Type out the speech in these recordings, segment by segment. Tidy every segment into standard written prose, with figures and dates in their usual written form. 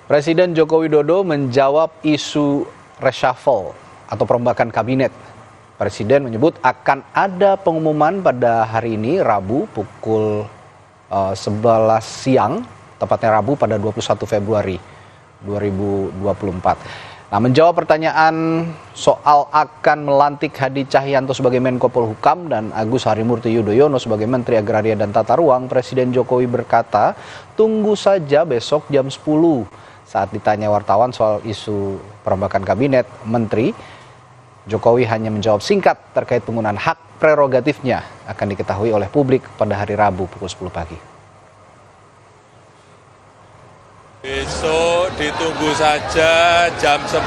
Presiden Joko Widodo menjawab isu reshuffle atau perombakan kabinet. Presiden menyebut akan ada pengumuman pada hari ini, Rabu, pukul 11 siang, tepatnya Rabu pada 21 Februari 2024. Nah, menjawab pertanyaan soal akan melantik Hadi Cahyanto sebagai Menko Polhukam dan Agus Harimurti Yudhoyono sebagai Menteri Agraria dan Tata Ruang, Presiden Jokowi berkata, tunggu saja besok jam 10. Saat ditanya wartawan soal isu perombakan kabinet menteri, Jokowi hanya menjawab singkat terkait penggunaan hak prerogatifnya akan diketahui oleh publik pada hari Rabu pukul 10 pagi. Besok ditunggu saja jam 10. Apa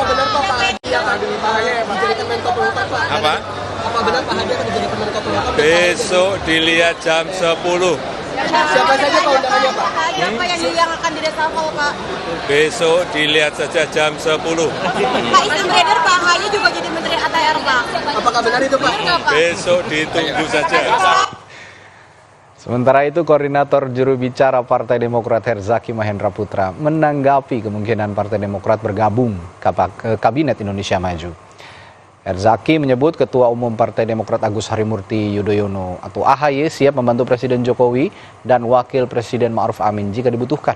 benar Pak Hadi yang ada di Bahaya menjadi Menko Polhukam Pak? Apa? Apa benar Pak Hadi akan menjadi Menko Polhukam? Besok dilihat jam 10. Siapa saja Pak undangannya Pak? Siapa yang akan direshuffle Pak? Besok dilihat saja jam 10. Pak, isu beredar Pak Ahy juga jadi Menteri ATR Pak. Apakah benar itu Pak? Besok ditunggu saja. Sementara itu, Koordinator Juru Bicara Partai Demokrat Herzaki Mahendra Putra menanggapi kemungkinan Partai Demokrat bergabung ke Kabinet Indonesia Maju. Herzaki menyebut Ketua Umum Partai Demokrat Agus Harimurti Yudhoyono atau AHY siap membantu Presiden Jokowi dan Wakil Presiden Ma'ruf Amin jika dibutuhkan.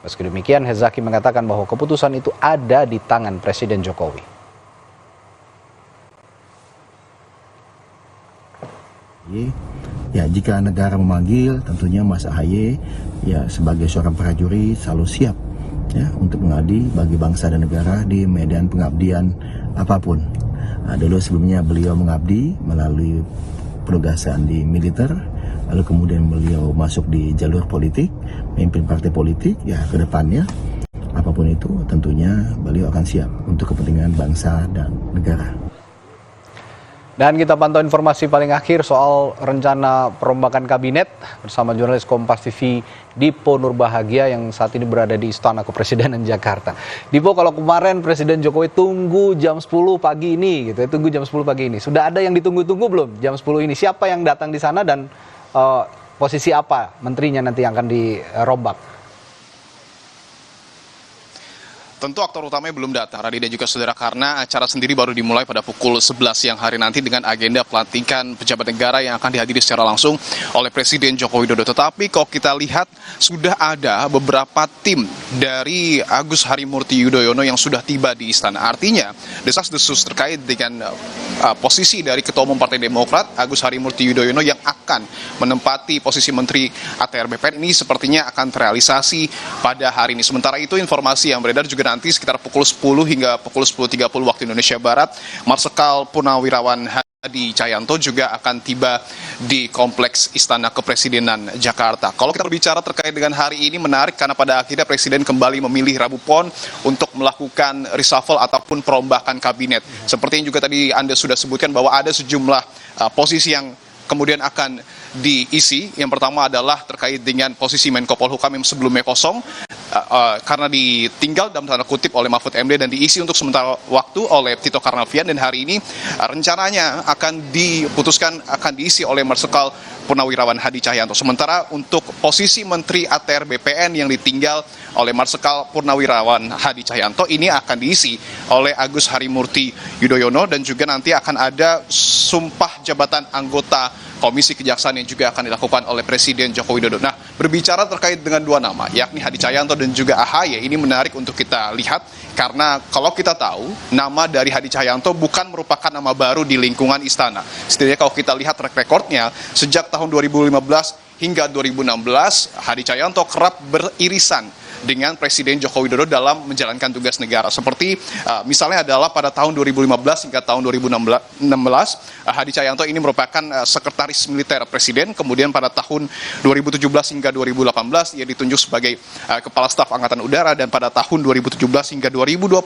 Meski demikian, Herzaki mengatakan bahwa keputusan itu ada di tangan Presiden Jokowi. Ya, jika negara memanggil, tentunya Mas AHY ya sebagai seorang prajurit selalu siap ya untuk mengabdi bagi bangsa dan negara di medan pengabdian apapun. Dulu sebelumnya beliau mengabdi melalui penugasan di militer, lalu kemudian beliau masuk di jalur politik, memimpin partai politik. Ya, ke depannya apapun itu tentunya beliau akan siap untuk kepentingan bangsa dan negara. Dan kita pantau informasi paling akhir soal rencana perombakan kabinet bersama jurnalis Kompas TV Dipo Nurbahagia yang saat ini berada di Istana Kepresidenan Jakarta. Dipo, kalau kemarin Presiden Jokowi tunggu jam 10 pagi ini, gitu ya, tunggu jam 10 pagi ini. Sudah ada yang ditunggu-tunggu belum jam 10 ini? Siapa yang datang di sana dan posisi apa menterinya nanti yang akan dirombak? Tentu aktor utamanya belum datang, Radi dan juga saudara, karena acara sendiri baru dimulai pada pukul 11 siang hari nanti dengan agenda pelantikan pejabat negara yang akan dihadiri secara langsung oleh Presiden Joko Widodo. Tetapi kalau kita lihat sudah ada beberapa tim dari Agus Harimurti Yudhoyono yang sudah tiba di istana. Artinya desas-desus terkait dengan posisi dari Ketua Umum Partai Demokrat Agus Harimurti Yudhoyono yang akan menempati posisi Menteri ATR BPN ini sepertinya akan terrealisasi pada hari ini. Sementara itu informasi yang beredar juga nanti sekitar pukul 10 hingga pukul 10.30 waktu Indonesia Barat, Marsikal Purnawirawan Hadi Cahyanto juga akan tiba di Kompleks Istana Kepresidenan Jakarta. Kalau kita berbicara terkait dengan hari ini menarik karena pada akhirnya Presiden kembali memilih Rabu Pon untuk melakukan reshuffle ataupun perombakan kabinet. Seperti yang juga tadi Anda sudah sebutkan bahwa ada sejumlah posisi yang kemudian akan diisi. Yang pertama adalah terkait dengan posisi Menko Polhukam yang sebelumnya kosong karena ditinggal dalam tanda kutip oleh Mahfud MD dan diisi untuk sementara waktu oleh Tito Karnavian, dan hari ini rencananya akan diputuskan akan diisi oleh Marsikal Purnawirawan Hadi Cahyanto. Sementara untuk posisi Menteri ATR BPN yang ditinggal oleh Marsikal Purnawirawan Hadi Cahyanto ini akan diisi oleh Agus Harimurti Yudhoyono, dan juga nanti akan ada sumpah jabatan anggota Komisi Kejaksaan yang juga akan dilakukan oleh Presiden Joko Widodo. Nah, berbicara terkait dengan dua nama, yakni Hadi Cahyanto dan juga AHY, ini menarik untuk kita lihat karena kalau kita tahu nama dari Hadi Cahyanto bukan merupakan nama baru di lingkungan istana. Setidaknya kalau kita lihat track recordnya sejak tahun 2015 hingga 2016, Hadi Cahyanto kerap beririsan dengan Presiden Joko Widodo dalam menjalankan tugas negara. Seperti misalnya adalah pada tahun 2015 hingga tahun 2016, Hadi Cahyanto ini merupakan sekretaris militer Presiden. Kemudian pada tahun 2017 hingga 2018 ia ditunjuk sebagai Kepala Staf Angkatan Udara, dan pada tahun 2017 hingga 2021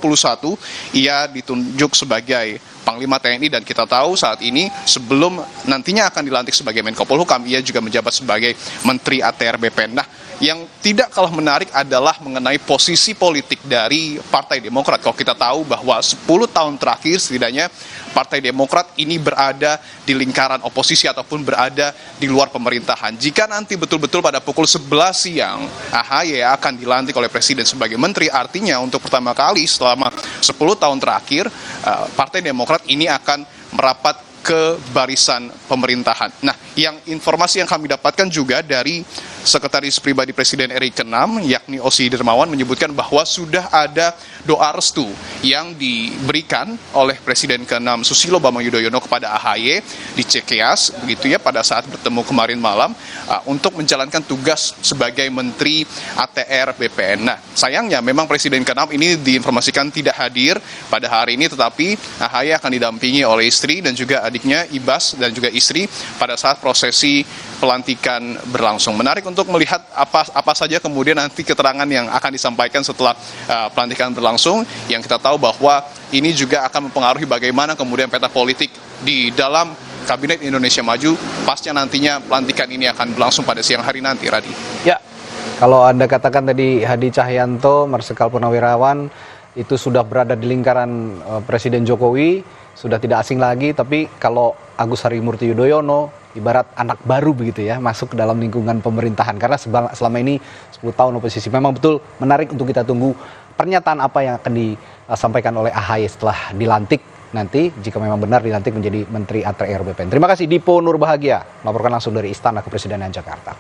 ia ditunjuk sebagai Panglima TNI, dan kita tahu saat ini sebelum nantinya akan dilantik sebagai Menko Polhukam ia juga menjabat sebagai Menteri ATR BPN. Nah, yang tidak kalah menarik adalah mengenai posisi politik dari Partai Demokrat. Kalau kita tahu bahwa 10 tahun terakhir setidaknya Partai Demokrat ini berada di lingkaran oposisi ataupun berada di luar pemerintahan. Jika nanti betul-betul pada pukul 11 siang AHY akan dilantik oleh Presiden sebagai menteri, artinya untuk pertama kali selama 10 tahun terakhir Partai Demokrat ini akan merapat ke barisan pemerintahan. Nah, informasi yang kami dapatkan juga dari Sekretaris Pribadi Presiden RI ke-6, yakni Osi Dermawan, menyebutkan bahwa sudah ada doa restu yang diberikan oleh Presiden ke-6 Susilo Bambang Yudhoyono kepada AHY di Cikeas, begitu ya, pada saat bertemu kemarin malam untuk menjalankan tugas sebagai Menteri ATR BPN. Nah, sayangnya memang Presiden ke-6 ini diinformasikan tidak hadir pada hari ini, tetapi AHY akan didampingi oleh istri dan juga adiknya Ibas dan juga istri pada saat prosesi pelantikan berlangsung. Menarik untuk melihat apa saja kemudian nanti keterangan yang akan disampaikan setelah pelantikan berlangsung, yang kita tahu bahwa ini juga akan mempengaruhi bagaimana kemudian peta politik di dalam Kabinet Indonesia Maju pasca nantinya pelantikan ini akan berlangsung pada siang hari nanti, Radi. Ya, kalau Anda katakan tadi Hadi Cahyanto, Marsikal Purnawirawan itu sudah berada di lingkaran Presiden Jokowi, sudah tidak asing lagi, tapi kalau Agus Harimurti Yudhoyono ibarat anak baru begitu ya, masuk ke dalam lingkungan pemerintahan, karena selama ini 10 tahun oposisi. Memang betul menarik untuk kita tunggu pernyataan apa yang akan disampaikan oleh AHY setelah dilantik nanti, jika memang benar dilantik menjadi Menteri ATR BPN. Terima kasih Dipo Nurbahagia, melaporkan langsung dari Istana Kepresidenan Jakarta.